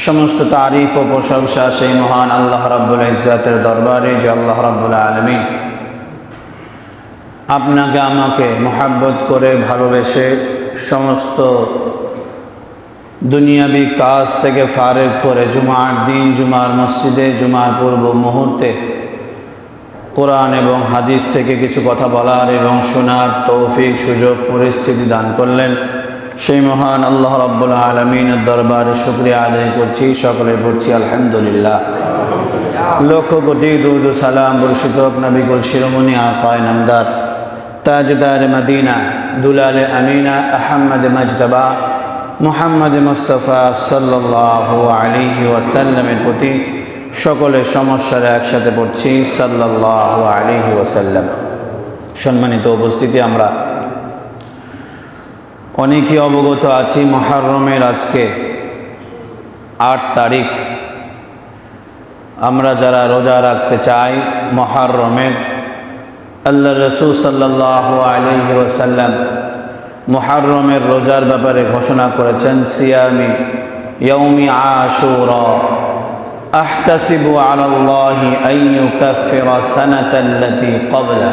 समस्त तारीफ व प्रशंसा से महान अल्लाह रब्बुल इज्जतेर दरबारे जे अल्लाह रब्बुल आलमीन आपनाके आमाके मोहब्बत करे भालोबेसे समस्त दुनियावी काज थेके फारेग करे जुमार दिन जुमार मस्जिदे जुमार पूर्व मुहूर्ते कुरान एवं हादिस थेके किछु कथा बलार एवं शोनार तौफिक सुयोग परिस्थिति दान करलेन সেই মহান আল্লাহ রাব্বুল আলামিনের দরবারে শুকরিয়া আদায় করছি। সকলে পড়ছি আলহামদুলিল্লাহ। লক্ষ কোটি দুরূদ ও সালাম বর্ষিত হোক নবী কুল শিরোমণি আকায়ে নামদার তাজদার মদিনা দুলালে আমিনা আহমদ মুজতবা মুহাম্মদ মুস্তাফা সাল্লাল্লাহু আলাইহি ওয়াসাল্লামের প্রতি সকলের সমস্যার একসাথে পড়ছি সাল্লাল্লাহু আলাইহি ওয়াসাল্লাম। সম্মানিত উপস্থিতি, আমরা অনেকেই অবগত আছি মুহররমের আজকে ৮ তারিখ। আমরা যারা রোজা রাখতে চাই মুহররমের, আল্লাহ রাসূল সাল্লাল্লাহু আলাইহি ওয়াসাল্লাম মুহররমের রোজার ব্যাপারে ঘোষণা করেছেন, সিয়ামি ইয়াউমি আশুরা আহতাসিবু আলাল্লাহি আন ইউকাফিরা সানাতাল্লাতী ক্বাবলা।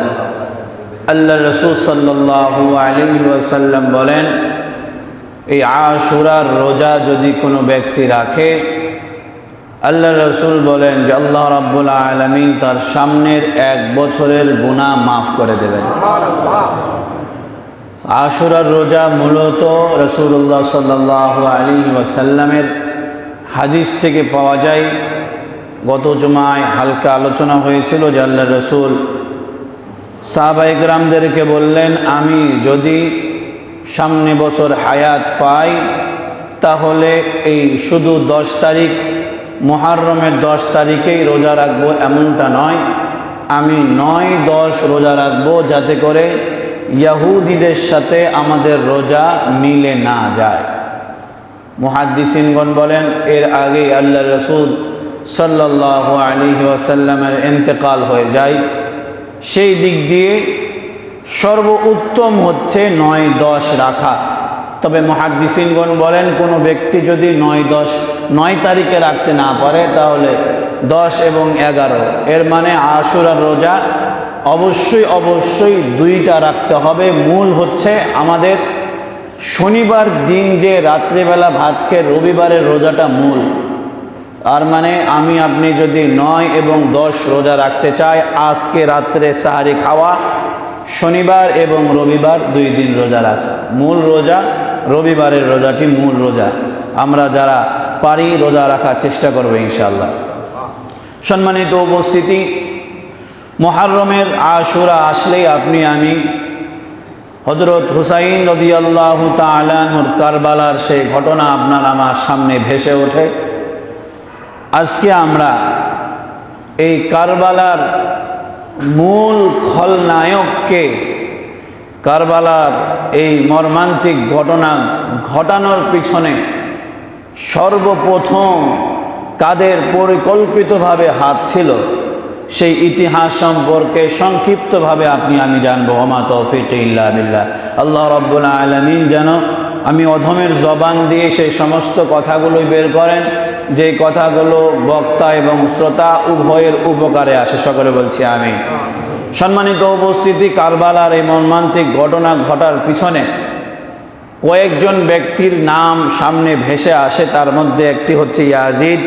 আল্লাহ রাসূল সাল্লাল্লাহু আলাইহি ওয়াসাল্লাম বলেন, এই আশুরার রোজা যদি কোনো ব্যক্তি রাখে, আল্লাহ রাসূল বলেন যে আল্লাহ রাব্বুল আলামিন তার সামনের 1 বছরের গুনাহ মাফ করে দেবেন। আশুরার রোজা মূলত রাসূলুল্লাহ সাল্লাল্লাহু আলাইহি ওয়াসাল্লামের হাদিস থেকে পাওয়া যায়। গত জুমায় হালকা আলোচনা হয়েছিল যে আল্লাহ রাসূল সাহাবায়ে কেরামদেরকে বললেন, আমি যদি সামনে বছর হায়াত পাই তাহলে এই শুধু 10 তারিখ মুহররমের 10 তারিখেই রোজা রাখবো এমনটা নয়, আমি 9-10 রোজা রাখবো, যাতে করে ইহুদিদের সাথে আমাদের রোজা মিলে না যায়। মুহাদ্দিসিনগণ বলেন, এর আগেই আল্লাহ রাসূল সাল্লাল্লাহু আলাইহি ওয়াসাল্লামের ইন্তেকাল হয়ে যায়। সেই দিক দিয়ে সর্বোত্তম হচ্ছে 9-10 রাখা। তবে মুহাদ্দিসিনগণ বলেন, কোনো ব্যক্তি যদি 9 তারিখে রাখতে না পারে তাহলে 10 এবং 11, এর মানে আশুরার রোজা অবশ্যই 2টা রাখতে হবে। মূল হচ্ছে আমাদের শনিবার দিন যে রাত্রিবেলা ভাত খেয়ে রবিবারের রোজাটা মূল। আর মানে আমি আপনি যদি 9 এবং 10 রোজা রাখতে চাই, আজকে রাত্রে সাহারি খাওয়া, শনিবার এবং রবিবার 2 দিন রোজা রাখা। মূল রোজা রবিবারের রোজাটি মূল রোজা। আমরা যারা পারি রোজা রাখার চেষ্টা করব ইনশাআল্লাহ। সম্মানিত উপস্থিতি, মুহররমের আশুরা আসলেই আপনি আমি হযরত হুসাইন রাদিয়াল্লাহু তাআলা আনহুর কারবালার সেই ঘটনা আপনার আমার সামনে ভেসে ওঠে। আজকে আমরা এই কারবালার মূল খলনায়ককে, কারবালার এই মর্মান্তিক ঘটনা ঘটানোর পিছনে সর্বপ্রথম কাদের পরিকল্পিতভাবে হাত ছিল, সেই ইতিহাস সম্পর্কে সংক্ষিপ্তভাবে আপনি আমি জানবো। ওমা তৌফিক ইল্লা বিল্লাহ। আল্লাহ রাব্বুল আলামিন যেন আমি অধমের জবান দিয়ে সেই সমস্ত কথাগুলোই বের করেন, যে কথাগুলো বক্তা এবং শ্রোতা উভয়ের উপকারে আসে। সকলে বলছি আমিন। সম্মানিত উপস্থিতি, কারবালার এই মর্মান্তিক ঘটনা ঘটার পিছনে কয়েকজন ব্যক্তির নাম সামনে ভেসে আসে। তার মধ্যে একটি হচ্ছে ইয়াজিদ,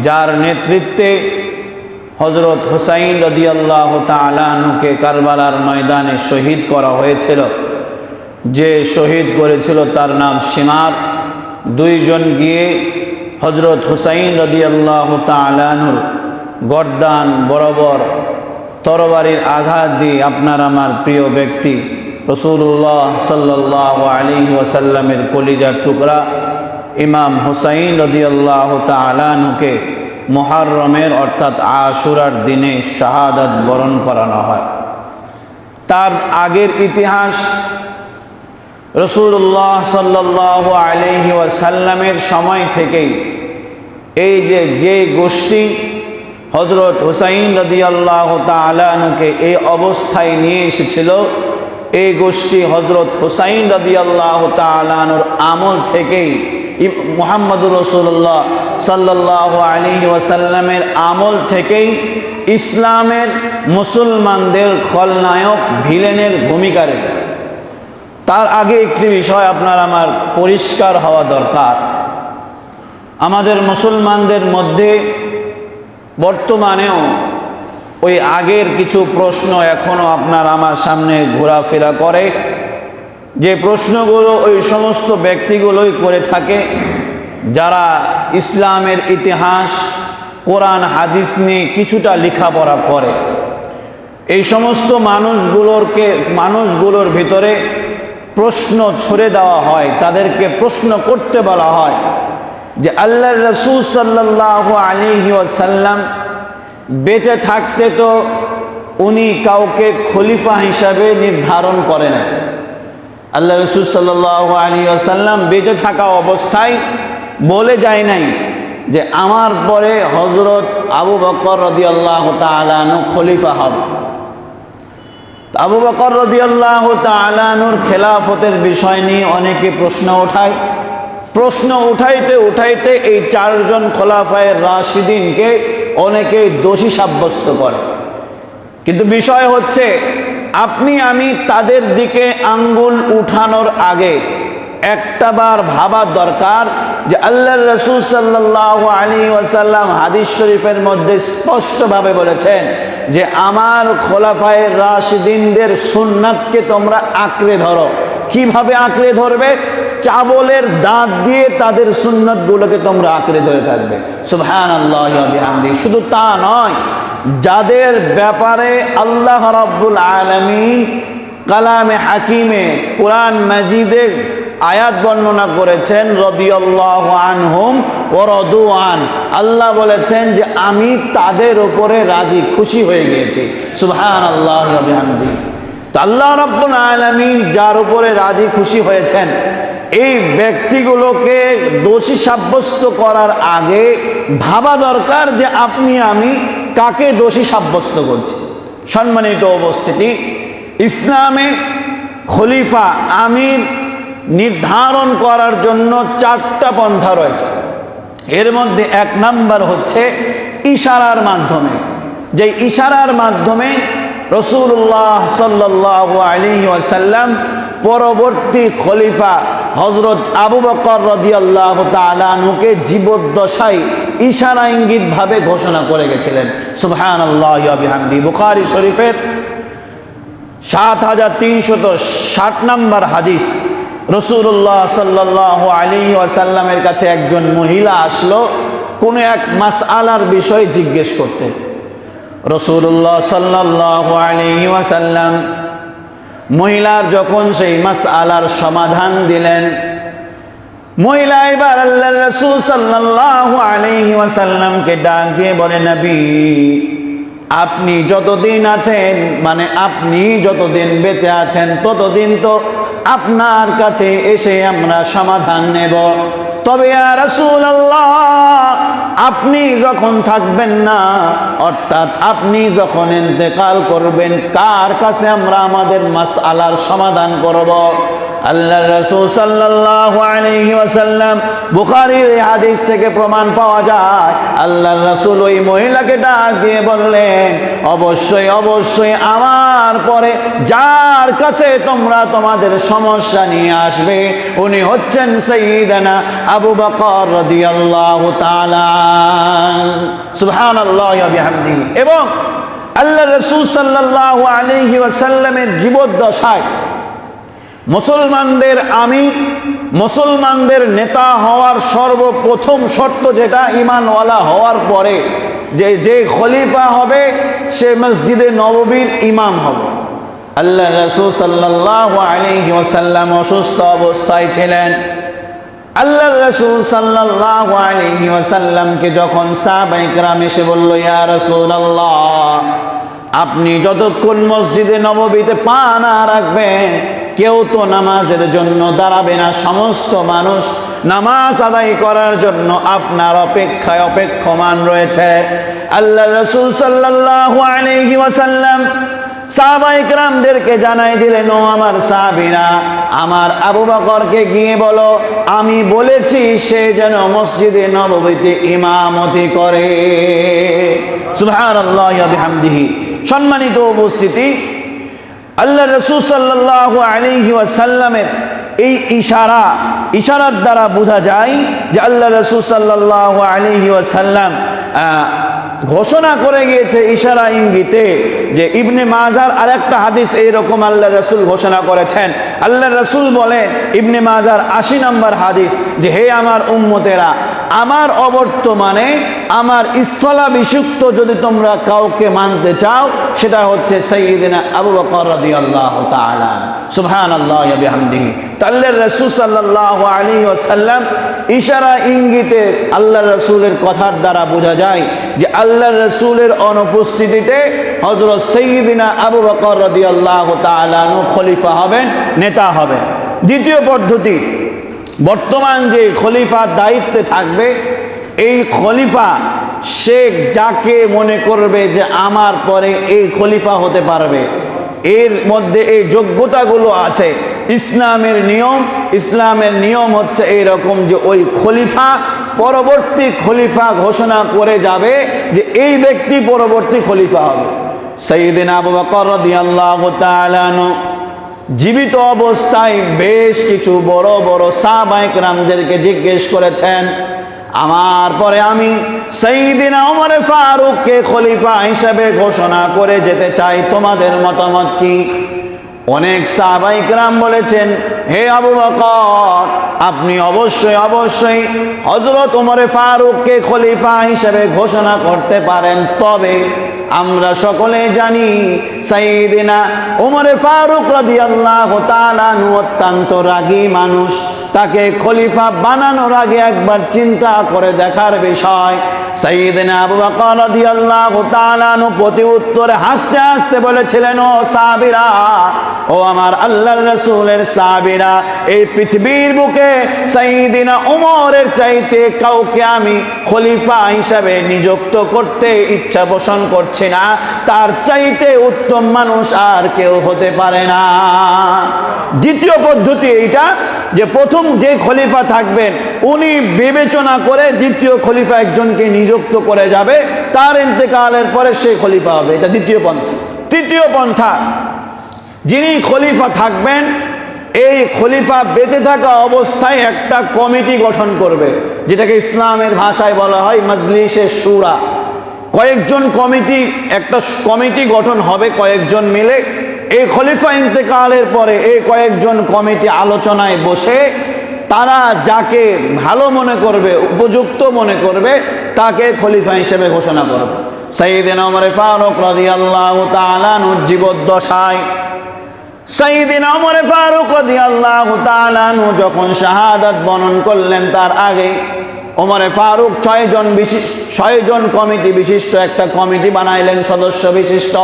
যার নেতৃত্বে হযরত হুসাইন রাদিয়াল্লাহু তাআলা আনহুকে কারবালার ময়দানে শহীদ করা হয়েছিল। যে শহীদ করেছিল তার নাম শিমার। 2 জন গিয়ে হযরত হুসাইন রাদিয়াল্লাহু তাআলা আনহুর গর্দান বরাবর তরবারির আঘাত দিয়ে আপনার আমার প্রিয় ব্যক্তি রাসূলুল্লাহ সাল্লাল্লাহু আলাইহি ওয়াসাল্লামের কলিজার টুকরা ইমাম হুসাইন রাদিয়াল্লাহু তাআলা আনহুকে মুহররমের অর্থাৎ আশুরার দিনে শাহাদাত বরণ করানো হয়। তার আগের ইতিহাস, রাসূলুল্লাহ সাল্লাল্লাহু আলাইহি ওয়াসাল্লামের সময় থেকেই এই যে গোষ্ঠী হযরত হুসাইন রাদিয়াল্লাহু তাআলা আনহুকে এই অবস্থায় নিয়ে এসেছিল, এই গোষ্ঠী হযরত হুসাইন রাদিয়াল্লাহু তাআলা আনহুর আমল থেকেই মুহাম্মদুর রাসূলুল্লাহ সাল্লাল্লাহু আলাইহি ওয়াসাল্লামের আমল থেকেই ইসলামের মুসলমানদের খলনায়ক ভিলেনের ভূমিকা রেখেছে। তার আগে একটি বিষয় আপনার আমার পরিষ্কার হওয়া দরকার। আমাদের মুসলমানদের মধ্যে বর্তমানেও ওই আগের কিছু প্রশ্ন এখনও আপনার আমার সামনে ঘোরাফেরা করে, যে প্রশ্নগুলো ওই সমস্ত ব্যক্তিগুলোই করে থাকে যারা ইসলামের ইতিহাস, কোরআন হাদিস নিয়ে কিছুটা লেখাপড়া করে। এই সমস্ত মানুষগুলোর ভিতরে প্রশ্ন ছড়ে দেওয়া হয়, তাদেরকে প্রশ্ন করতে বলা হয় যে আল্লাহর রাসূল সাল্লাল্লাহু আলাইহি ওয়াসাল্লাম বেঁচে থাকতে তো উনি কাউকে খলিফা হিসাবে নির্ধারণ করে না। আল্লাহ রাসূল সাল্লাল্লাহু আলাইহি ওয়াসাল্লাম বেঁচে থাকা অবস্থায় বলে যায় নাই যে আমার পরে হযরত আবু বকর রাদিয়াল্লাহু তাআলা আনহু খলিফা হবে। আবু বকর রাদিয়াল্লাহু তাআলা আনহুর খেলাফতের বিষয় নিয়ে অনেকে প্রশ্ন ওঠায়। প্রশ্ন উঠাইতে এই চারজন খোলাফায়ে রাশিদিনকে অনেকে দোষী সাব্যস্ত করে। কিন্তু বিষয় হচ্ছে আপনি আমি তাদের দিকে আঙ্গুল উঠানোর আগে একটা বার ভাবা দরকার যে আল্লাহর রাসূল সাল্লাল্লাহু আলাইহি ওয়াসাল্লাম হাদিস শরীফের মধ্যে স্পষ্টভাবে বলেছেন যে আমার খোলাফায়ে রাশিদিনদের সুন্নাতকে তোমরা আঁকড়ে ধরো। কিভাবে আঁকড়ে ধরবে? চাবলের দাঁত দিয়ে তাদের সুন্নাতগুলোকে তোমরা আঁকড়ে ধরে থাকবে। সুবহানাল্লাহি ওয়া বিহামদিহি। শুধু তা নয়, যাদের ব্যাপারে আল্লাহ রাব্বুল আলামিন কালামে হাকিমে কোরআন মাজিদে আয়াত বর্ণনা করেছেন রাদিয়াল্লাহু আনহুম ওয়া রাদু আন, আল্লাহ বলেছেন যে আমি তাদের উপরে রাজি খুশি হয়ে গিয়েছি। সুবহানাল্লাহি ওয়া বিহামদিহি। তো আল্লাহ রাব্বুল আলামিন যার উপরে রাজি খুশি হয়েছেন, এই ব্যক্তিগুলোকে দোষী সাব্যস্ত করার আগে ভাবা দরকার যে আপনি আমি কাকে দোষী সাব্যস্ত করছি। সম্মানিত উপস্থিতি, ইসলামে খলিফা আমির নির্ধারণ করার জন্য চারটা পন্থা রয়েছে। এর মধ্যে এক নাম্বার হচ্ছে ইশারার মাধ্যমে। যে ইশারার মাধ্যমে রাসূলুল্লাহ সাল্লাল্লাহু আলাইহি ওয়াসাল্লাম পরবর্তী খলিফা হযরত আবু বকর রাদিয়াল্লাহু তাআলা আনহুকে জীবদ্দশায় ইশারা ইঙ্গিতভাবে ঘোষণা করে গেছিলেন। সুবহানাল্লাহি ওয়া বিহামদিহি। বুখারী শরীফের ৭৩৬০ নম্বর হাদিস, রাসূলুল্লাহ সাল্লাল্লাহু আলাইহি ওয়াসাল্লামের কাছে একজন মহিলা আসলো কোনো এক মাসআলার বিষয় জিজ্ঞেস করতে। রাসূলুল্লাহ সাল্লাল্লাহু আলাইহি ওয়াসাল্লাম মহিলার যখন সেই মাসআলার সমাধান দিলেন, মহিলা এবার আল্লাহর রাসূল সাল্লাল্লাহু আলাইহি ওয়াসাল্লামকে ডাক দিয়ে বলে, নবী আপনি যতদিন আছেন, মানে আপনি যতদিন বেঁচে আছেন ততদিন তো আপনার কাছে এসে আমরা সমাধান নেব। তবে ইয়া রাসূলুল্লাহ আপনি যখন থাকবেন না, অর্থাৎ আপনি যখন ইন্তেকাল করবেন, কার কাছে আমরা আমাদের মাসআলার সমাধান করব? আল্লাহর রাসূল সাল্লাল্লাহু আলাইহি ওয়াসাল্লাম, বুখারীর এই হাদিস থেকে প্রমাণ পাওয়া যায়, আল্লাহর রাসূল ওই মহিলাকে ডাক দিয়ে বললেন, অবশ্যই অবশ্যই আমার পরে যার কাছে তোমরা তোমাদের সমস্যা নিয়ে আসবে উনি হচ্ছেন সাইয়্যিদানা আবু বকর রাদিয়াল্লাহু তাআলা। সুবহানাল্লাহি ওয়া বিহামদিহি। এবং আল্লাহর রাসূল সাল্লাল্লাহু আলাইহি ওয়াসাল্লামের জীবদ্দশায় মুসলমানদের আমির, মুসলমানদের নেতা হওয়ার সর্বপ্রথম শর্ত যেটা, ঈমানওয়ালা হওয়ার পরে যে খলিফা হবে সে মসজিদে নববীর ইমাম হবে। আল্লাহ রাসূল সাল্লাল্লাহু আলাইহি ওয়াসাল্লাম অসুস্থ অবস্থায় ছিলেন। আল্লাহ রাসূল সাল্লাল্লাহু আলাইহি ওয়াসাল্লামকে যখন সাহাবায়ে কেরাম এসে বলল, ইয়া রাসূলুল্লাহ আপনি যতক্ষণ মসজিদে নববীতে পা না রাখবেন কেউ তো নামাজের জন্য দাঁড়াবে না, সমস্ত মানুষ নামাজ আদায় করার জন্য আপনার অপেক্ষায় অপেক্ষমান রয়েছে। আল্লাহ রাসূল সাল্লাল্লাহু আলাইহি ওয়াসাল্লাম সাহাবায়ে কেরামদেরকে জানাই দিলেন, ও আমার সাহাবীরা, আমার আবু বকরকে গিয়ে বলো আমি বলেছি সে যেন মসজিদে নববীতে ইমামতি করে। সুবহানাল্লাহি ওয়া বিহামদিহি। সম্মানিত উপস্থিতি, আল্লাহ রাসূল সাল্লাল্লাহু আলাইহি ওয়াসাল্লামের এই ইশারার দ্বারা বোঝা যায় যে আল্লাহ রাসূল সাল্লাল্লাহু আলাইহি ওয়াসাল্লাম ঘোষণা করে গিয়েছে ইশারা ইঙ্গিতে যে ইবনে মাজার আরেকটা হাদিস এইরকম আল্লাহ রাসূল ঘোষণা করেছেন। আল্লাহ রাসূল বলেন, ইবনে মাজার 80 নম্বর হাদিস, যে হে আমার উম্মতেরা, আমার অবর্তমানে আমার স্থলাভিষিক্ত যদি তোমরা কাউকে মানতে চাও সেটা হচ্ছে সাইয়্যিদিনা আবু বকর রাদিয়াল্লাহু তাআলা। সুবহানাল্লাহি ওয়া বিহামদিহি। আল্লাহ রাসূল সাল্লাল্লাহু আলাইহি ওয়াসাল্লাম ইশারা ইঙ্গিতে আল্লাহ রাসূলের কথার দ্বারা বোঝা যায় যে আল্লাহ রাসূলের অনুপস্থিতিতে হযরত সাইয়্যিদিনা আবু বকর রাদিয়াল্লাহু তাআলা খলিফা হবেন, নেতা হবেন। দ্বিতীয় পদ্ধতি, বর্তমান যে খলিফা দায়িত্বে থাকবে, এই খলিফা শেখ যাকে মনে করবে যে আমার পরে এই খলিফা হতে পারবে, এর মধ্যে এই যোগ্যতাগুলো আছে। ইসলামের নিয়ম হচ্ছে এইরকম যে ওই খলিফা পরবর্তী খলিফা ঘোষণা করে যাবে যে এই ব্যক্তি পরবর্তী খলিফা হবে। সাইয়্যিদিনা আবু বকর রাদিয়াল্লাহু তাআলা আনহু জীবিত অবস্থায় বেশ কিছু বড় বড় সাহাবায়ে কেরামদেরকে জিজ্ঞেস করেছেন, আমার পরে আমি সাইয়্যিদিনা ওমর ফারুককে খলিফা হিসেবে ঘোষণা করে যেতে চাই, তোমাদের মতামত কি? অনেক সাহাবায়ে কেরাম বলেছেন, হে আবু বকর, আপনি অবশ্যই হযরত ওমর ফারুককে খলিফা হিসেবে ঘোষণা করতে পারেন, তবে আমরা সকলে জানি সাইয়্যিদিনা ওমর ফারুক রাদিয়াল্লাহু তাআলা আনহু অত্যন্ত রাগী মানুষ। তাকে খলিফা বানানোর আগে একবার চিন্তা করে দেখার বিষয়। সাইয়্যিদিনা আবু বকর রাদিয়াল্লাহু তাআলা আনহু প্রতি উত্তরে হাসতে হাসতে বলেছিলেন, ও সাহাবীরা, ও আমার আল্লাহর রাসূলের সাহাবীরা, এই পৃথিবীর বুকে সাইয়্যিদিনা ওমরের চাইতে কাউকে আমি খলিফা হিসাবে নিযুক্ত করতে ইচ্ছা পোষণ করছি না, তার চাইতে উত্তম মানুষ আর কেউ হতে পারে না। দ্বিতীয় পদ্ধতি এইটা যে প্রথম যে খলিফা থাকবেন উনি বিবেচনা করে দ্বিতীয় খলিফা একজনকে নিযুক্ত করে যাবে, তার ইন্তেকালের পরে সে খলিফা হবে। এটা দ্বিতীয় পন্থা। তৃতীয় পন্থা, যিনি খলিফা থাকবেন এই খলিফা বেঁচে থাকা অবস্থায় একটা কমিটি গঠন করবে, যেটাকে ইসলামের ভাষায় বলা হয় মাজলিসে শুরা। একটা কমিটি গঠন হবে কয়েকজন মিলে। এই খলিফা ইন্তেকালের পরে এই কয়েকজন কমিটি আলোচনায় বসে তারা যাকে ভালো মনে করবে, উপযুক্ত মনে করবে, তাকে খলিফা হিসেবে ঘোষণা করবে। সাইয়্যিদিনা ওমর ফারুক রাদিয়াল্লাহু তাআলা আনহুর জীবদ্দশায় সাইয়্যিদিনা ওমর ফারুক রাদিয়াল্লাহু তাআলা আনহু যখন শাহাদাত বরণ করলেন, তার আগে ওমর ফারুক 6 জন কমিটি বিশিষ্ট একটা কমিটি বানাইলেন, সদস্য বিশিষ্ট।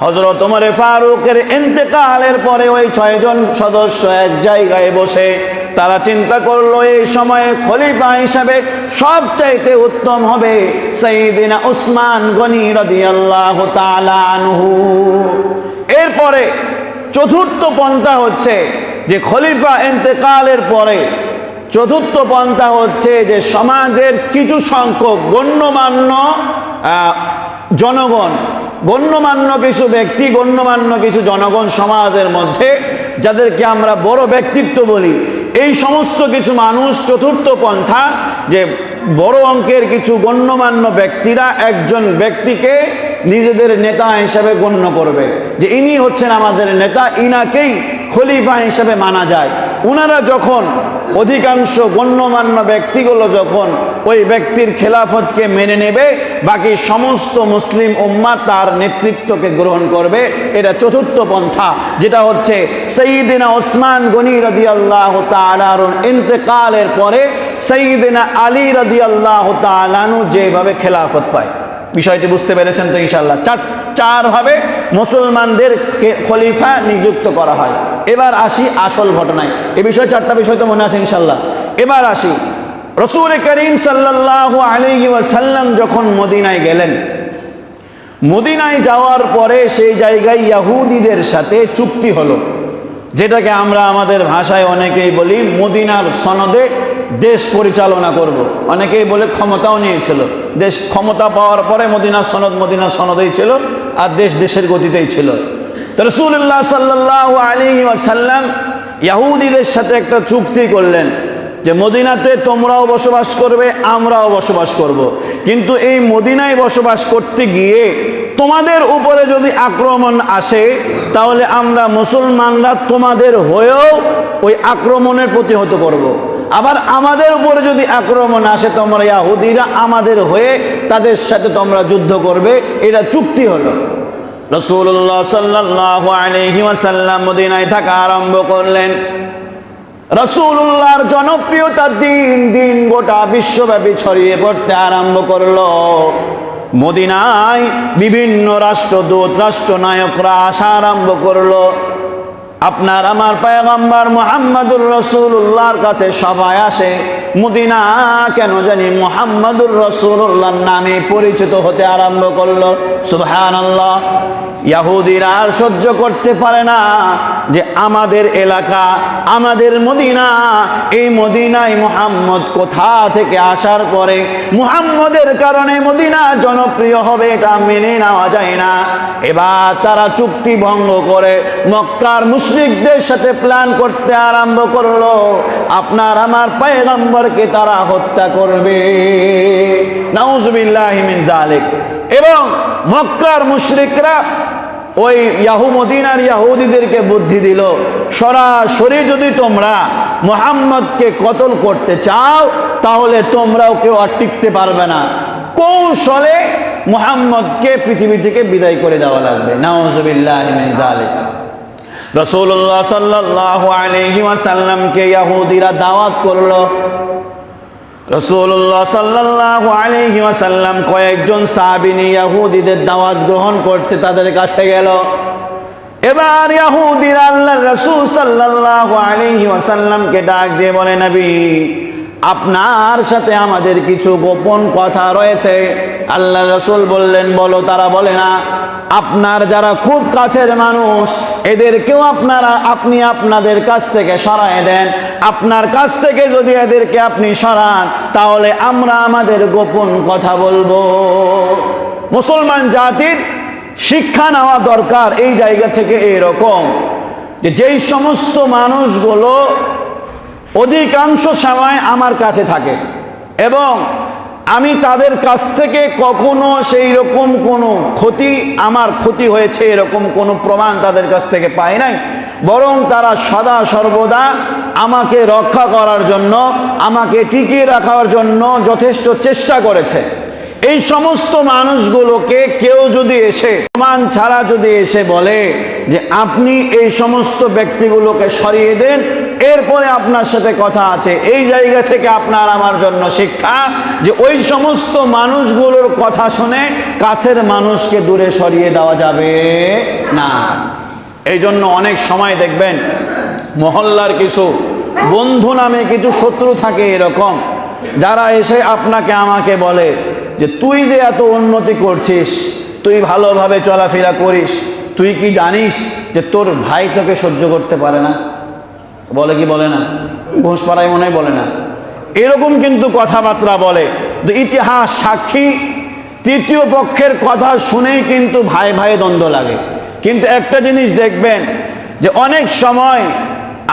হযরত ওমর ফারুকের ইন্তেকালের পরে ওই 6 জন সদস্য এক জায়গায় বসে তারা চিন্তা করলো এই সময়ে খলিফা হিসাবে সবচাইতে উত্তম হবে সাইয়্যিদিনা উসমান গনি রাদিয়াল্লাহু তাআলা আনহু। এরপরে চতুর্থ পন্থা হচ্ছে যে খলিফা ইন্তেকালের পরে চতুর্থ পন্থা হচ্ছে যে সমাজের কিছু সংখ্যক গণ্যমান্য জনগণ, গণ্যমান্য কিছু ব্যক্তি, গণ্যমান্য কিছু জনগণ সমাজের মধ্যে, যাদেরকে আমরা বড় ব্যক্তিত্ব বলি, এই সমস্ত কিছু মানুষ চতুর্থ পন্থা যে বড় অঙ্কের কিছু গণ্যমান্য ব্যক্তিরা একজন ব্যক্তিকে নিজেদের নেতা হিসেবে গণ্য করবে, যে ইনি হচ্ছেন আমাদের নেতা, ইনাকেই খলিফা হিসেবে মানা যায়। ওনারা যখন অধিকাংশ গণ্যমান্য ব্যক্তিগুলো যখন ওই ব্যক্তির খেলাফতকে মেনে নেবে, বাকি সমস্ত মুসলিম উম্মাহ তার নেতৃত্বকে গ্রহণ করবে। এটা চতুর্থ পন্থা, যেটা হচ্ছে সাইয়্যিদিনা ওসমান গনি রাদিয়াল্লাহু তাআলা আনহুর ইন্তেকালের পরে সাইয়্যিদিনা আলী রাদিয়াল্লাহু তাআলা আনহু যেভাবে খেলাফত পায়। বিষয়টি বুঝতে পেরেছেন তো ইনশাআল্লাহ? চার ভাবে মুসলমানদের খলিফা নিযুক্ত করা হয়। এবার আসি আসল ঘটনায়। এই বিষয়ে 4টা বিষয় তো মনে আছে ইনশাআল্লাহ। এবার আসি রাসূল করিম সাল্লাল্লাহু আলাইহি ওয়াসাল্লাম যখন মদিনায় গেলেন, মদিনায় যাওয়ার পরে সেই জায়গায় ইহুদিদের সাথে চুক্তি হলো, যেটাকে আমরা আমাদের ভাষায় অনেকেই বলি মদিনার সনদে দেশ পরিচালনা করব। অনেকেই বলে ক্ষমতাও নিয়েছিল, দেশ ক্ষমতা পাওয়ার পরে মদিনার সনদেই ছিল, আর দেশ দেশের গতিতেই ছিল। তো রাসূলুল্লাহ সাল্লাল্লাহু আলাইহি ওয়াসাল্লাম ইহুদিদের সাথে একটা চুক্তি করলেন যে মদিনাতে তোমরাও বসবাস করবে, আমরাও বসবাস করব। কিন্তু এই মদিনায় বসবাস করতে গিয়ে তোমাদের উপরে যদি আক্রমণ আসে, তাহলে আমরা মুসলমানরা তোমাদের হয়েও ওই আক্রমণের প্রতিহত করব। আবার আমাদের উপরে যদি আক্রমণ আসে, তোমরা ইহুদিরা আমাদের হয়ে তাদের সাথে তোমরা যুদ্ধ করবে। এটা চুক্তি হলো। রাসূলুল্লাহ সাল্লাল্লাহু আলাইহি ওয়াসাল্লাম মদিনায় থাকা আরম্ভ করলেন। রাসূলুল্লাহর জনপ্রিয়তা দিন দিন গোটা বিশ্বব্যাপী ছড়িয়ে পড়তে আরম্ভ করলো। মদিনায় বিভিন্ন রাষ্ট্রদূত, রাষ্ট্রনায়করা আসা আরম্ভ করলো। আপনার আমার পয়গম্বর মুহাম্মদুর রাসূলুল্লাহর কাছে সবাই আসে। মদিনা কেন জানি মুহাম্মদুর রাসূলুল্লাহর নামে পরিচিত হতে আরম্ভ করলো। সুবহানাল্লাহ। ইহুদিরা আর সহ্য করতে পারে না যে আমাদের এলাকা, আমাদের মদিনা, এই মদিনায় মুহাম্মদ কোথা থেকে আসার পরে মুহাম্মদের কারণে মদিনা জনপ্রিয় হবে, এটা মেনে নেওয়া যায় না। এবার তারা চুক্তি ভঙ্গ করে মক্কার মুশরিকদের সাথে প্ল্যান করতে আরম্ভ করলো। আপনার আমার পয়গম্বরকে তারা হত্যা করবে। নাউজুবিল্লাহি মিন যালিক। এবং মক্কার মুশরিকরা ওই মদিনার ইহুদিদেরকে বুদ্ধি দিল, সরাসরি যদি তোমরা মুহাম্মদকে কতল করতে চাও, তাহলে তোমরাও কেউ আর টিকতে পারবে না। কৌশলে মুহাম্মদকে পৃথিবী থেকে বিদায় করে দেওয়া লাগবে। নাউজুবিল্লাহি মিন যালিক। রাসূলুল্লাহ সাল্লাল্লাহু আলাইহি ওয়াসাল্লামকে ইহুদিরা দাওয়াত করলো। রাসূলুল্লাহ সাল্লাল্লাহু আলাইহি ওয়াসাল্লাম কয়েকজন সাহাবী নিয়ে ইহুদিদের দাওয়াত গ্রহণ করতে তাদের কাছে গেল। এবার ইহুদিরা আল্লাহর রাসূল সাল্লাল্লাহু আলাইহি ওয়াসাল্লামকে ডাক দিয়ে বলে, নবী, আপনার সাথে আমাদের কিছু গোপন কথা রয়েছে। আল্লাহর রাসূল বললেন, বলো। তারা বলে, না, আপনার যারা খুব কাছের মানুষ এদেরকেও আপনি আপনাদের কাছ থেকে সরায় দেন। আপনার কাছ থেকে যদি এদেরকে আপনি সরান, তাহলে আমরা আমাদের গোপন কথা বলবো। মুসলমান জাতির শিক্ষা নেওয়া দরকার এই জায়গা থেকে এরকম যে যেই সমস্ত মানুষগুলো অধিকাংশ সময় আমার কাছে থাকে এবং আমি তাদের কাছ থেকে কখনো সেই রকম কোনো আমার ক্ষতি হয়েছে এরকম কোনো প্রমাণ তাদের কাছ থেকে পাই নাই, বরং তারা সদা সর্বদা আমাকে রক্ষা করার জন্য, আমাকে টিকিয়ে রাখার জন্য যথেষ্ট চেষ্টা করেছে। এই সমস্ত মানুষগুলোকে কেউ যদি এসে প্রমাণ ছাড়া যদি এসে বলে যে আপনি এই সমস্ত ব্যক্তিগুলোকে সরিয়ে দেন, এরপরে আপনার সাথে কথা আছে, এই জায়গা থেকে আপনার আমার জন্য শিক্ষা যে ওই সমস্ত মানুষগুলোর কথা শুনে কাছের মানুষকে দূরে সরিয়ে দেওয়া যাবে না। এই জন্য অনেক সময় দেখবেন মহল্লার কিছু বন্ধু নামে কিছু শত্রু থাকে এরকম, যারা এসে আপনাকে আমাকে বলে যে তুই যে এত উন্নতি করছিস, তুই ভালোভাবে চলাফেরা করিস, তুই কি জানিস যে তোর ভাই তোকে সহ্য করতে পারে না? বলে কি বলে না? ঘোষপাড়ায় মনে হয় বলে না, এরকম কিন্তু কথাবার্তা বলে। তো ইতিহাস সাক্ষী, তৃতীয় পক্ষের কথা শুনেই কিন্তু ভাই ভাই দ্বন্দ্ব লাগে। কিন্তু একটা জিনিস দেখবেন যে অনেক সময়